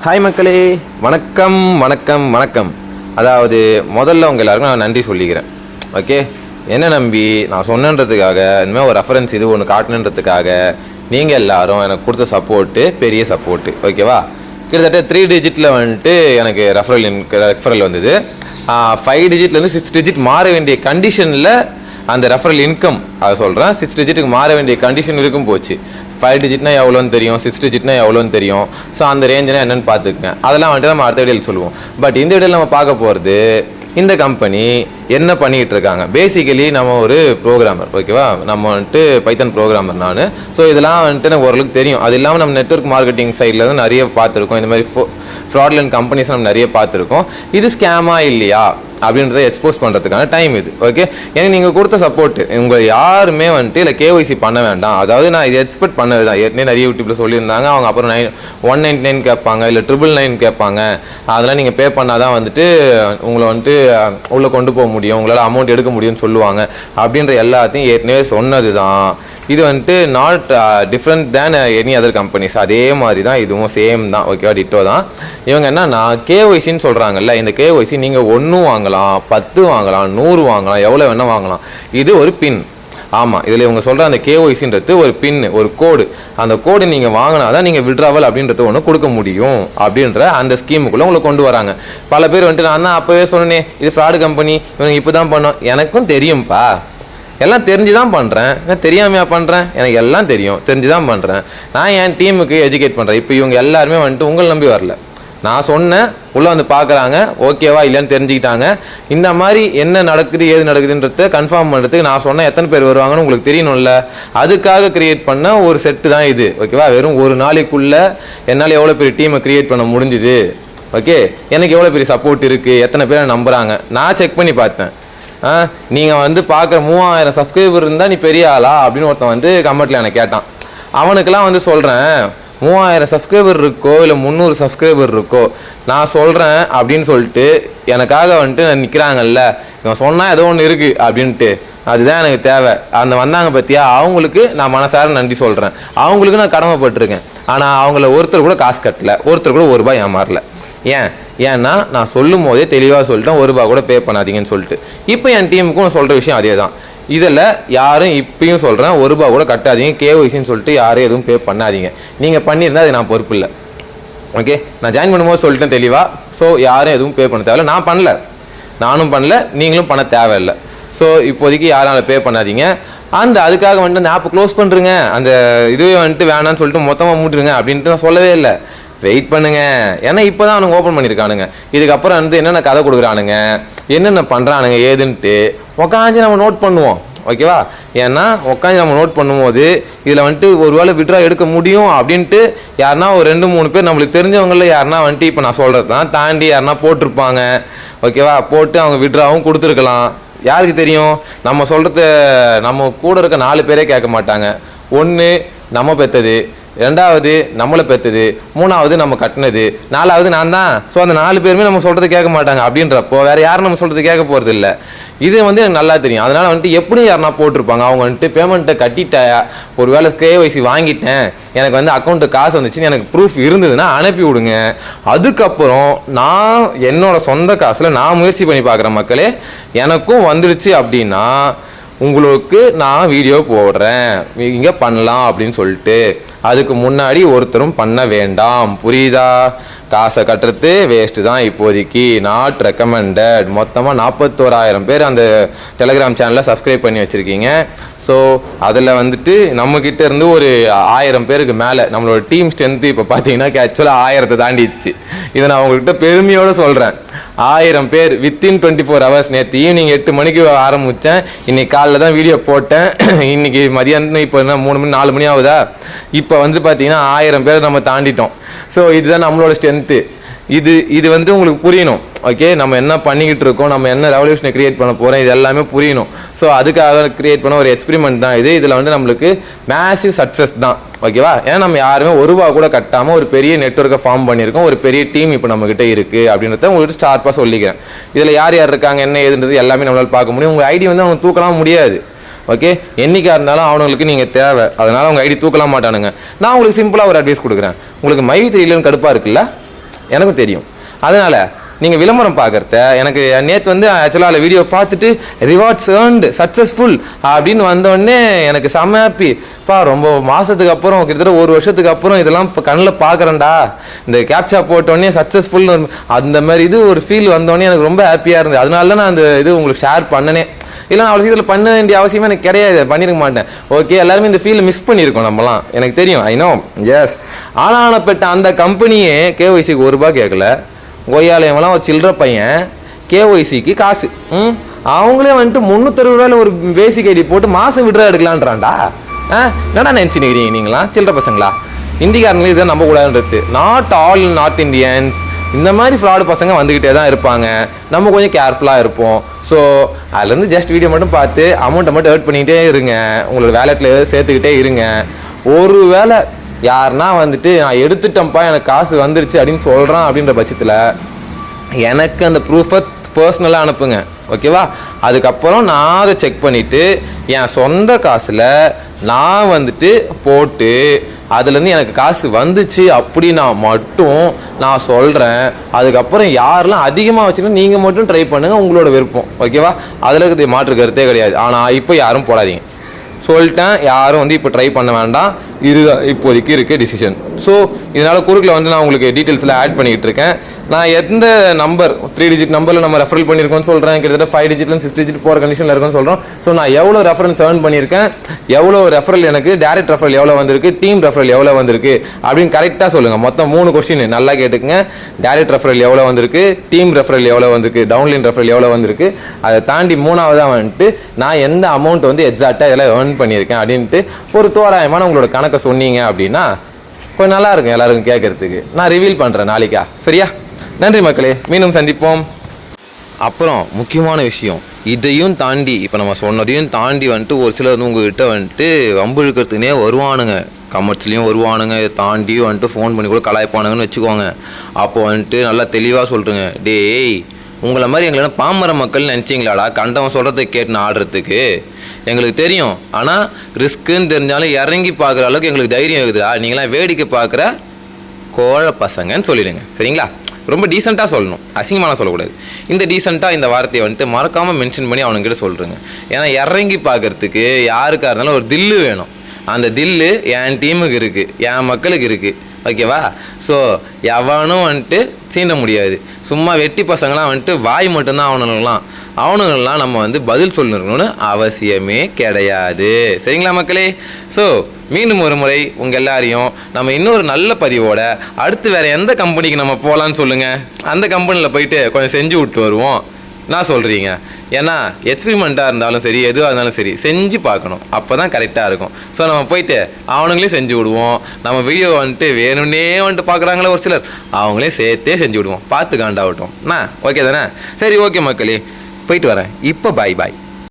Hi மக்களே, வணக்கம் வணக்கம் வணக்கம். அதாவது முதல்ல உங்கள் எல்லாருக்கும் நான் நன்றி சொல்லிக்கிறேன். ஓகே, என்ன நம்பி நான் சொன்னன்றதுக்காக இனிமேல் ஒரு ரெஃபரன்ஸ் இது ஒன்று காட்டணுன்றதுக்காக நீங்கள் எல்லோரும் எனக்கு கொடுத்த சப்போர்ட்டு பெரிய சப்போர்ட்டு. ஓகேவா, கிட்டத்தட்ட 3 டிஜிட்டில் வந்துட்டு எனக்கு ரெஃபரல் வந்தது. 5 டிஜிட்லேருந்து 6 டிஜிட் மாற வேண்டிய கண்டிஷனில் அந்த ரெஃபரல் இன்கம் அதை சொல்கிறேன். 6 டிஜிட்டுக்கு மாற வேண்டிய கண்டிஷன் இருக்கும் போச்சு. 5 டிஜிட்னா எவ்வளோன்னு தெரியும், 6 டிஜிட்னா எவ்வளோன்னு தெரியும். ஸோ அந்த ரேஞ்சுனா என்னென்னு பார்த்துக்கங்க. அதெல்லாம் வந்துட்டு நம்ம அடுத்த வீடியோவில் சொல்லுவோம். பட் இந்த வீடியோவில் நம்ம பார்க்க போகிறது இந்த கம்பெனி என்ன பண்ணிகிட்டு இருக்காங்க. பேசிக்கலி நம்ம ஒரு ப்ரோக்ராமர். ஓகேவா, நம்ம வந்துட்டு பைத்தன் ப்ரோக்ராமர் நான். ஸோ இதெல்லாம் வந்துட்டு எனக்கு ஓரளவுக்கு தெரியும். அது இல்லாமல் நம்ம நெட்வொர்க் மார்க்கெட்டிங் சைடில் தான் நிறைய பார்த்துருக்கோம். இந்த மாதிரி ஃப்ராட்லண்ட் கம்பெனிஸ் நம்ம நிறைய பார்த்துருக்கோம். இது ஸ்கேமா இல்லையா அப்படின்றத எக்ஸ்போஸ் பண்ணுறதுக்கான டைம் இது. ஓகே, எனக்கு நீங்கள் கொடுத்த சப்போர்ட் உங்களை யாருமே வந்துட்டு இல்லை கேஒய்சி பண்ண வேண்டாம். அதாவது நான் இது எக்ஸ்பெக்ட் பண்ணது தான். ஏற்கனவே நிறைய யூடியூப்பில் சொல்லியிருந்தாங்க. அவங்க அப்புறம் 199 கேட்பாங்க, இல்லை 999 கேட்பாங்க. அதெல்லாம் நீங்கள் பே பண்ணால் தான் வந்துட்டு உங்களை வந்துட்டு உள்ளே கொண்டு போக முடியும், உங்களால் அமௌண்ட் எடுக்க முடியும்னு சொல்லுவாங்க. அப்படின்ற எல்லாத்தையும் ஏற்கனவே சொன்னது தான். இது வந்துட்டு not different than any other companies. அதே மாதிரி தான் இதுவும் சேம் தான். ஓகேவா, டிட்டோ தான். இவங்க என்னன்னா கேஒய்சின்னு சொல்கிறாங்கல்ல, இந்த கேஒய்சி நீங்கள் 1 வாங்கலாம், 10 வாங்கலாம், 100 வாங்கலாம், எவ்வளோ வேணால் வாங்கலாம். இது ஒரு பின். ஆமாம், இதில் இவங்க சொல்கிற அந்த கேஒய்சின்றது ஒரு பின், ஒரு கோடு. அந்த கோடு நீங்கள் வாங்கினா தான் நீங்கள் விட்ராவல் அப்படின்றது ஒன்று கொடுக்க முடியும். அப்படின்ற அந்த ஸ்கீமுக்குள்ளே உங்களை கொண்டு வராங்க. பல பேர் வந்துட்டு நான் தான் அப்போவே சொன்னேன் இது ஃப்ராடு கம்பெனி, இவங்க இப்போ தான் பண்ணோம். எனக்கும் தெரியும்ப்பா, எல்லாம் தெரிஞ்சு தான் பண்ணுறேன். நான் தெரியாமையா பண்ணுறேன்? எனக்கு எல்லாம் தெரியும், தெரிஞ்சு தான் பண்ணுறேன். நான் என் டீமுக்கு எஜுகேட் பண்ணுறேன். இப்போ இவங்க எல்லாருமே வந்துட்டு உங்களை நம்பி வரல. நான் சொன்னேன், உள்ளே வந்து பார்க்குறாங்க, ஓகேவா இல்லைன்னு தெரிஞ்சுக்கிட்டாங்க. இந்த மாதிரி என்ன நடக்குது ஏது நடக்குதுன்றத கன்ஃபார்ம் பண்ணுறதுக்கு நான் சொன்னேன் எத்தனை பேர் வருவாங்கன்னு உங்களுக்கு தெரியணும்ல. அதுக்காக க்ரியேட் பண்ண ஒரு செட்டு தான் இது. ஓகேவா, வெறும் ஒரு நாளைக்குள்ளே என்னால் எவ்வளோ பெரிய டீமை க்ரியேட் பண்ண முடிஞ்சுது. ஓகே, எனக்கு எவ்வளோ பெரிய சப்போர்ட் இருக்குது, எத்தனை பேரை நம்புகிறாங்க நான் செக் பண்ணி பார்த்தேன். நீங்கள் வந்து பார்க்குற 3000 சப்ஸ்கிரைபர் இருந்தால் நீ பெரிய ஆளா அப்படின்னு ஒருத்தன் வந்து கமெண்ட்டில் எனக்கு கேட்டான். அவனுக்கெல்லாம் வந்து சொல்கிறேன், 3000 சப்ஸ்கிரைபர் இருக்கோ இல்லை 300 சப்ஸ்கிரைபர் இருக்கோ நான் சொல்கிறேன் அப்படின்னு சொல்லிட்டு எனக்காக வந்துட்டு நான் நிற்கிறாங்கல்ல, இவன் சொன்னால் ஏதோ ஒன்று இருக்குது அப்படின்ட்டு, அதுதான் எனக்கு தேவை. அந்த வந்தாங்க பற்றியா, அவங்களுக்கு நான் மனசார நன்றி சொல்கிறேன். அவங்களுக்கு நான் கடமைப்பட்டிருக்கேன். ஆனால் அவங்கள ஒருத்தர் கூட காசு கட்டலை, ஒருத்தர் கூட ₹1 ஏமாறல. ஏன்னா நான் சொல்லும் போதே தெளிவாக சொல்லிட்டேன், ₹1 கூட பே பண்ணாதீங்கன்னு சொல்லிட்டு. இப்போ என் டீமுக்கும் சொல்கிற விஷயம் அதே தான். இதில் யாரும் இப்பயும் சொல்கிறேன், ₹1 கூட கட்டாதீங்க, கேஒய்சின்னு சொல்லிட்டு யாரும் எதுவும் பே பண்ணாதீங்க. நீங்கள் பண்ணியிருந்தால் அது நான் பொறுப்பு இல்லை. ஓகே, நான் ஜாயின் பண்ணும்போது சொல்லிட்டேன் தெளிவாக. ஸோ யாரும் எதுவும் பே பண்ண தேவையில்லை. நான் பண்ணல, நானும் பண்ணல, நீங்களும் பண்ண தேவையில்லை. ஸோ இப்போதைக்கு யாரும் பே பண்ணாதீங்க. அதுக்காக வந்துட்டு அந்த ஆப்பை க்ளோஸ் பண்ணுறேங்க, அந்த இதுவே வந்துட்டு வேணான்னு சொல்லிட்டு மொத்தமாக மூட்டுருங்க அப்படின்ட்டு நான் சொல்லவே இல்லை. வெயிட் பண்ணுங்க. ஏன்னா இப்போ தான் அவனுங்க ஓப்பன் பண்ணியிருக்கானுங்க. இதுக்கப்புறம் வந்து என்னென்ன கதை கொடுக்குறானுங்க, என்னென்ன பண்ணுறானுங்க ஏதுன்ட்டு உட்காந்து நம்ம நோட் பண்ணுவோம். ஓகேவா, ஏன்னா உட்காந்து நம்ம நோட் பண்ணும்போது இதில் வந்துட்டு ஒரு வேளை விட்ரா எடுக்க முடியும் அப்படின்ட்டு யாருன்னா ஒரு 2-3 பேர் நம்மளுக்கு தெரிஞ்சவங்களில் யாருன்னா வந்துட்டு இப்போ நான் சொல்கிறது தான் தாண்டி யாருன்னா போட்டிருப்பாங்க. ஓகேவா, போட்டு அவங்க விட்ராவும் கொடுத்துருக்கலாம். யாருக்கு தெரியும்? நம்ம சொல்கிறது நம்ம கூட இருக்க 4 பேரே கேட்க மாட்டாங்க. 1 நம்ம பெற்றது, 2வது நம்மளை பெற்றது, 3வது நம்ம கட்டினது, 4வது நான் தான். ஸோ அந்த 4 பேருமே நம்ம சொல்கிறது கேட்க மாட்டாங்க. அப்படின்றப்போ வேறு யாரும் நம்ம சொல்கிறது கேட்க போகிறது இல்லை. இது வந்து எனக்கு நல்லா தெரியும். அதனால் வந்துட்டு எப்படி யாருன்னா போட்டிருப்பாங்க, அவங்க வந்துட்டு பேமெண்ட்டை கட்டிட்டா, ஒரு வேளை கேஒய்சி வாங்கிட்டேன், எனக்கு வந்து அக்கௌண்ட்டு காசு வந்துச்சுன்னு எனக்கு ப்ரூஃப் இருந்ததுன்னா அனுப்பி விடுங்க. அதுக்கப்புறம் நான் என்னோட சொந்த காசில் நான் முயற்சி பண்ணி பார்க்குறேன் மக்களே. எனக்கும் வந்துடுச்சு அப்படின்னா உங்களுக்கு நான் வீடியோ போடுறேன், இங்கே பண்ணலாம் அப்படின்னு சொல்லிட்டு. அதுக்கு முன்னாடி ஒருத்தரும் பண்ண வேண்டாம், புரியுதா? காசை கட்டுறது வேஸ்ட்டு தான் இப்போதைக்கு, நாட் ரெக்கமெண்டட். மொத்தமாக 41,000 பேர் அந்த டெலிகிராம் சேனலில் சப்ஸ்கிரைப் பண்ணி வச்சுருக்கீங்க. ஸோ அதில் வந்துட்டு நம்மக்கிட்ட இருந்து ஒரு 1000 பேருக்கு மேலே நம்மளோட டீம் ஸ்ட்ரென்த்து இப்போ பார்த்தீங்கன்னா ஆக்சுவலாக 1000 தாண்டிடுச்சு. இதை நான் உங்கள்கிட்ட பெருமையோடு சொல்கிறேன். 1000 பேர் வித்தின் 24 ஹவர்ஸ். நேற்று ஈவினிங் 8 மணிக்கு ஆரம்பித்தேன், இன்றைக்கி காலைல தான் வீடியோ போட்டேன். இன்றைக்கி மதியானம் இப்போ என்ன 3 மணி 4 மணி ஆகுதா, இப்போ வந்து பார்த்தீங்கன்னா 1000 பேர் நம்ம தாண்டிட்டோம். ஸோ இதுதான் நம்மளோட ஸ்ட்ரென்த்து. இது வந்துட்டு உங்களுக்கு புரியணும். ஓகே, நம்ம என்ன பண்ணிக்கிட்டு இருக்கோம், நம்ம என்ன ரெவல்யூஷனை கிரியேட் பண்ண போகிறோம், இது எல்லாமே புரியணும். ஸோ அதுக்காக கிரியேட் பண்ண ஒரு எக்ஸ்பெரிமெண்ட் தான் இது. இதில் வந்து நம்மளுக்கு மேசிவ் சக்ஸஸ் தான். ஓகேவா, ஏன்னா நம்ம யாருமே ₹1 கூட கட்டாமல் ஒரு பெரிய நெட்வொர்க்கை ஃபார்ம் பண்ணியிருக்கோம், ஒரு பெரிய டீம் இப்போ நம்மகிட்ட இருக்குது அப்படின்றத உங்களுக்கு ஸ்டார்ப்பாக சொல்லிக்கிறேன். இதில் யார் யார் இருக்காங்க என்ன ஏதுன்றது எல்லாமே நம்மளால் பார்க்க முடியும். உங்கள் ஐடி வந்து அவங்க தூக்கலாம் முடியாது. ஓகே, என்றைக்காக இருந்தாலும் அவனுங்களுக்கு நீங்கள் தேவை, அதனால் அவங்க ஐடி தூக்கலாம் மாட்டானுங்க. நான் உங்களுக்கு சிம்பிளாக ஒரு அட்வைஸ் கொடுக்குறேன். உங்களுக்கு மை3 இல்லைன்னு கடுப்பாக இருக்குல்ல, எனக்கும் தெரியும். அதனால் நீங்கள் விளம்பரம் பார்க்குறத எனக்கு நேற்று வந்து ஆக்சுவலாக அதில் வீடியோ பார்த்துட்டு ரிவார்ட்ஸ் ஏர்ன்டு சக்ஸஸ்ஃபுல் அப்படின்னு வந்தோடனே எனக்கு செம்ம ஹாப்பிப்பா. ரொம்ப மாதத்துக்கு அப்புறம் கிட்டத்தட்ட 1 வருஷத்துக்கு அப்புறம் இதெல்லாம் இப்போ கண்ணில் பார்க்குறேன்டா. இந்த கேப்சா போட்டோடனே சக்ஸஸ்ஃபுல்னு அந்த மாதிரி இது ஒரு ஃபீல் வந்தோடனே எனக்கு ரொம்ப ஹாப்பியாக இருந்தது. அதனால தான் நான் அந்த இது உங்களுக்கு ஷேர் பண்ணனே. இல்லை அவ்வளோ சீக்கிரம் பண்ண வேண்டிய அவசியமே எனக்கு கிடையாது, பண்ணியிருக்க மாட்டேன். ஓகே, எல்லாருமே இந்த ஃபீல் மிஸ் பண்ணியிருக்கோம் நம்மலாம், எனக்கு தெரியும், ஐ நோ. எஸ், ஆனானப்பட்ட அந்த கம்பெனியே கேஒய்சிக்கு ₹1 கேட்கல. கொய்யாலயமெல்லாம் ஒரு சில்லற பையன் கேஒய்சிக்கு காசு அவங்களே வந்துட்டு ₹360 ஒரு பேசிக் ஐடி போட்டு மாதம் விட்ரா எடுக்கலான்றான்டா. என்னடா நினச்சினுக்கிறீங்க நீங்களாம் சில்லற பசங்களா? இந்திக்காரங்களே இதை நம்ப கூடாதுன்றது. நாட் ஆல் நார்த் இந்தியன்ஸ் இந்த மாதிரி ஃப்ராடு பசங்க வந்துக்கிட்டே தான் இருப்பாங்க. நம்ம கொஞ்சம் கேர்ஃபுல்லாக இருப்போம். ஸோ அதுலேருந்து ஜஸ்ட் வீடியோ மட்டும் பார்த்து அமௌண்ட்டை மட்டும் ஏர்ன் பண்ணிக்கிட்டே இருங்க, உங்களோட வேலெட்டில் சேர்த்துக்கிட்டே இருங்க. ஒரு வேளை யாருன்னா வந்துட்டு நான் எடுத்துட்டேன்ப்பா எனக்கு காசு வந்துருச்சு அப்படின்னு சொல்கிறான் அப்படின்ற பட்சத்தில் எனக்கு அந்த ப்ரூஃபை பர்சனலாக அனுப்புங்க, ஓகேவா? அதுக்கப்புறம் நான் அதை செக் பண்ணிவிட்டு என் சொந்த காசில் நான் வந்துட்டு போட்டு அதுலேருந்து எனக்கு காசு வந்துச்சு அப்படின்னா மட்டும் நான் சொல்கிறேன். அதுக்கப்புறம் யாரெல்லாம் அதிகமாக வச்சுக்கணும் நீங்கள் மட்டும் ட்ரை பண்ணுங்கள், உங்களோட விருப்பம், ஓகேவா? அதில் மாற்று கருத்தே கிடையாது. ஆனால் இப்போ யாரும் போடாதீங்க சொல்லிட்டேன். யாரும் வந்து இப்போ ட்ரை பண்ண வேண்டாம். இதுதான் இப்போதைக்கு இருக்க டிசிஷன். ஸோ இதனால் குறுக்கில் வந்து நான் உங்களுக்கு டீட்டெயில்ஸில் ஆட் பண்ணிக்கிட்டு இருக்கேன். நான் எந்த நம்பர் 3 டிஜிட் நம்பரில் நம்ம ரெஃபரல் பண்ணியிருக்கோன்னு சொல்கிறேன். கிட்டத்தட்ட 5 டிஜிட்லேருந்து 6 டிஜிட் போகிற கண்டிஷனில் இருக்குன்னு சொல்கிறோம். ஸோ நான் எவ்வளோ ரெஃபரன்ஸ் ஏர்ன் பண்ணியிருக்கேன், எவ்வளோ ரெஃபரல் எனக்கு டேரக்ட் ரெஃபரல் எவ்வளோ வந்திருக்கு, டீம் ரெஃபரல் எவ்வளோ வந்திருக்கு அப்படின்னு கரெக்டாக சொல்லுங்கள். மொத்தம் 3 கொஸ்டின் நல்லா கேட்டுக்குங்க. டேரக்ட் ரெஃபரல் எவ்வளோ வந்திருக்கு, டீம் ரெஃபரல் எவ்வளோ வந்திருக்கு, டவுன்லைன் ரெஃபரல் எவ்வளோ வந்திருக்கு, அதை தாண்டி 3ஆவதாக வந்துட்டு நான் எந்த அமௌண்ட் வந்து எக்ஸாக்டாக இதெல்லாம் ஏர்ன் பண்ணியிருக்கேன் அப்படின்ட்டு ஒரு தோராயமான உங்களோட கணக்கை சொன்னீங்க அப்படின்னா கொஞ்சம் நல்லா இருக்கும் எல்லாருக்கும் கேட்கறதுக்கு. நான் ரிவீல் பண்ணுறேன் நாளைக்கா, சரியா? நன்றி மக்களே, மீண்டும் சந்திப்போம். அப்புறம் முக்கியமான விஷயம், இதையும் தாண்டி இப்போ நம்ம சொன்னதையும் தாண்டி வந்துட்டு ஒரு சிலர் வந்து உங்ககிட்ட வந்துட்டு வம்பு இழுக்கிறதுனே வருவானுங்க, கமெண்ட்ஸ்லேயும் வருவானுங்க, இதை தாண்டியும் வந்துட்டு ஃபோன் பண்ணி கூட கலாய்ப்பானுங்கன்னு வச்சுக்கோங்க. அப்போ வந்துட்டு நல்லா தெளிவாக சொல்கிறேங்க, டேய் உங்களை மாதிரி எங்களை பாமர மக்கள் நினச்சிங்களாடா கண்டவன் சொல்கிறத கேட்டுன்னு ஆடுறதுக்கு? எங்களுக்கு தெரியும், ஆனால் ரிஸ்க்குன்னு தெரிஞ்சாலும் இறங்கி பார்க்குற அளவுக்கு எங்களுக்கு தைரியம் இருக்குதா? நீங்களாம் வேடிக்கை பார்க்குற கோழ பசங்கன்னு சொல்லிடுங்க, சரிங்களா? ரொம்ப டீசெண்டாக சொல்லணும், அசிங்கமான சொல்லக்கூடாது. இந்த டீசெண்டாக இந்த வார்த்தையை வந்துட்டு மறக்காமல் மென்ஷன் பண்ணி அவனுங்கிட்ட சொல்கிறேங்க. ஏன்னா இறங்கி பார்க்குறதுக்கு யாருக்காக இருந்தாலும் ஒரு தில்லு வேணும். அந்த தில்லு என் டீமுக்கு இருக்குது, என் மக்களுக்கு இருக்குது, ஓகேவா? ஸோ எவனும் வந்துட்டு சீண்ட முடியாது. சும்மா வெட்டி பசங்களாம் வந்துட்டு வாய் மட்டும்தான் அவனுங்களாம் நம்ம வந்து பதில் சொல்லணும்னு அவசியமே கிடையாது, சரிங்களா மக்களே? ஸோ மீண்டும் ஒரு முறை உங்கள் எல்லாரையும் நம்ம இன்னொரு நல்ல பதிவோட அடுத்து வேறு எந்த கம்பெனிக்கு நம்ம போகலான்னு சொல்லுங்கள். அந்த கம்பெனியில் போயிட்டு கொஞ்சம் செஞ்சு விட்டு வருவோம். நான் சொல்கிறீங்க, ஏன்னா எக்ஸ்பிரிமெண்ட்டாக இருந்தாலும் சரி எதுவாக இருந்தாலும் சரி செஞ்சு பார்க்கணும், அப்போ தான் கரெக்டாக இருக்கும். ஸோ நம்ம போயிட்டு அவனுங்களையும் செஞ்சு விடுவோம். நம்ம வீடியோ வந்துட்டு வேணும்னே வந்துட்டு பார்க்குறாங்களே ஒரு சிலர், அவங்களையும் சேர்த்தே செஞ்சு விடுவோம், பார்த்து காண்டாகட்டும். ஓகே தானே? சரி, ஓகே மக்களே, போயிட்டு வரேன் இப்போ. பாய் பாய்.